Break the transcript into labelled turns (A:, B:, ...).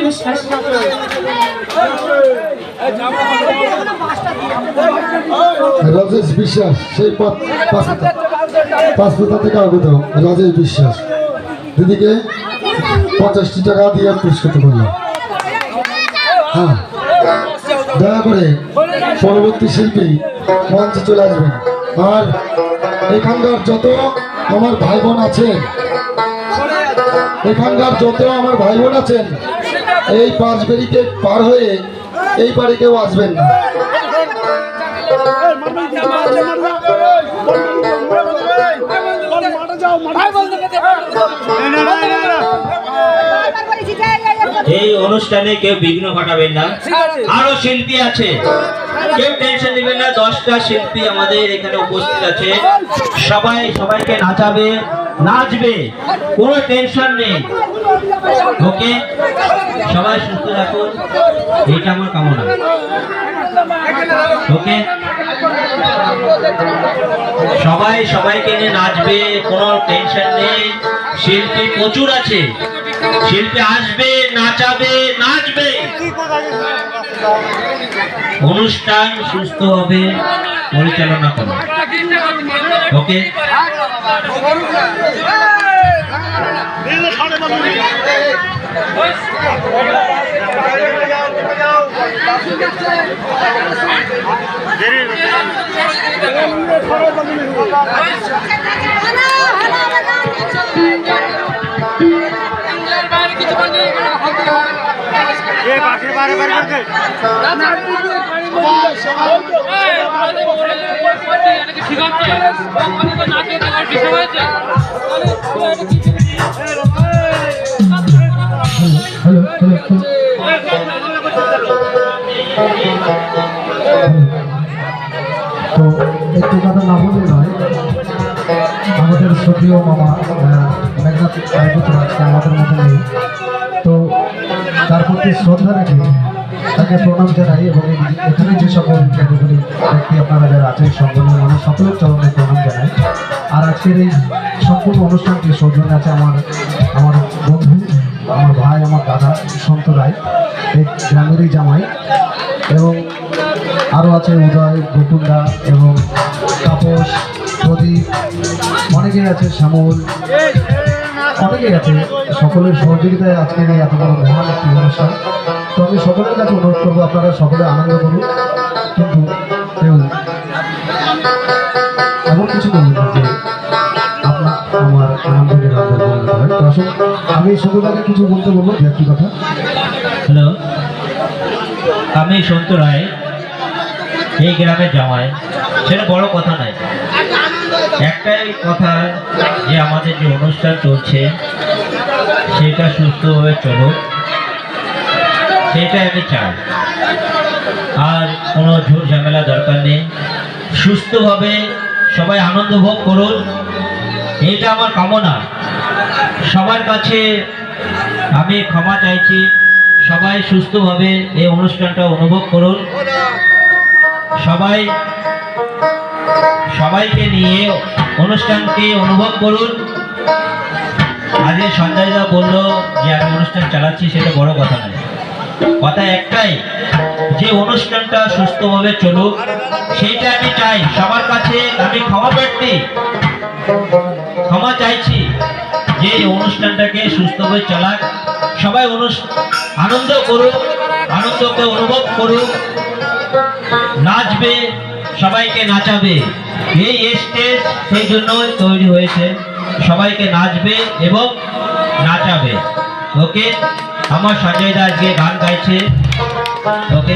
A: বিশ্বাস।
B: রাজেশ বিশ্বাস সেই পাঁচপাতা থেকে আগত রাজেশ বিশ্বাস দিদিকে 50টি টাকা দিয়ে পুরস্কৃত করলাম। হ্যাঁ, দয়া করে পরবর্তী শিল্পী মঞ্চে চলে আসবেন। আর এখানকার যত আমার ভাই বোন আছেন এই 5 ব্যারিকেড পার হয়ে এই পারে কেউ আসবেন না।
C: এই অনুষ্ঠানে কেউ বিঘ্ন ঘটাবেন না। আরো শিল্পী আছে, কেউ টেনশন নেবেন না। 10টা শিল্পী আমাদের এখানে উপস্থিত আছে, সবাইকে নাচাবে, নাচবে, কোনো টেনশন নেই। ওকে, সবাই সুস্থ থাকুন, এইটা আমার কামনা। ওকে, সবাইকে নিয়ে নাচবে, কোনো টেনশন নেই। শিল্পী প্রচুর আছে, শিল্পী আসবে, নাচাবে, নাচবে। অনুষ্ঠান সুস্থভাবে পরিচালনা করো। ওকে,
B: তো একটু কথা না বলে নয়, আমাদের শ্রদ্ধেয় মামা মেঘনাথ রায়পুত্র আজকে আমাদের মধ্যে নেই। তো তার প্রতি শ্রদ্ধা রেখে তাকে প্রণাম জানাই এবং এখানে যে সকল ক্যাটাগরি ব্যক্তি আপনারা যারা আছেন সম্মানীয় মানুষ সকলের চরণে প্রণাম জানাই। আর আজকের এই সম্পূর্ণ অনুষ্ঠানটি সৌজন্যে আছে আমার বন্ধু, আমার ভাই, আমার দাদা সন্ত রায়, এই গ্রামেরই জামাই, এবং আরও আছে উদয়, গোকুলদা এবং তাপস, প্রদীপ, অনেকেই আছে, শ্যামল, অনেকেই আছে। সকলের সহযোগিতায় আজকের এই এত বড় মহান একটি অনুষ্ঠান। তো আমি সকলের কাছে অনুরোধ করবো আপনারা সকলে আনন্দ করুন, কিন্তু কেউ এমন কিছু বলুন না যে আপনার আমার আনন্দকে রাখতে হয়। তো আসলে আমি সকলকে কিছু বলতে বলবো একটি কথা।
C: হ্যালো, আমি সন্ত রায়, এই গ্রামের জামাই। সেটা বড় কথা নাই, একটাই কথা যে আমাদের যে অনুষ্ঠান চলছে সেটা সুস্থভাবে চলুক, সেটাই আমি চাই। আর কোনো ঝুট ঝামেলা দরকার নেই, সুস্থভাবে সবাই আনন্দ ভোগ করুন, এটা আমার কামনা। সবার কাছে আমি ক্ষমা চাইছি, সবাই সুস্থভাবে এই অনুষ্ঠানটা অনুভব করুন। সবাইকে নিয়ে অনুষ্ঠানকে অনুভব করুন। আজকে সঞ্জয়দা বললো যে আমি অনুষ্ঠান চালাচ্ছি, সেটা বড় কথা নয়, কথা একটাই যে অনুষ্ঠানটা সুস্থভাবে চলুক, সেইটা আমি চাই। সবার কাছে আমি ক্ষমা চাইছি যে অনুষ্ঠানটাকে সুস্থভাবে চালাক, সবাই আনন্দ করুক, আনন্দকে অনুভব করুক, নাচবে, সবাইকে নাচাবে। এই স্টেজ সেই জন্যই তৈরি হয়েছে, সবাইকে নাচবে এবং নাচাবে। ওকে, আমার সঞ্জয় দা আজকে গান গাইছে। ওকে।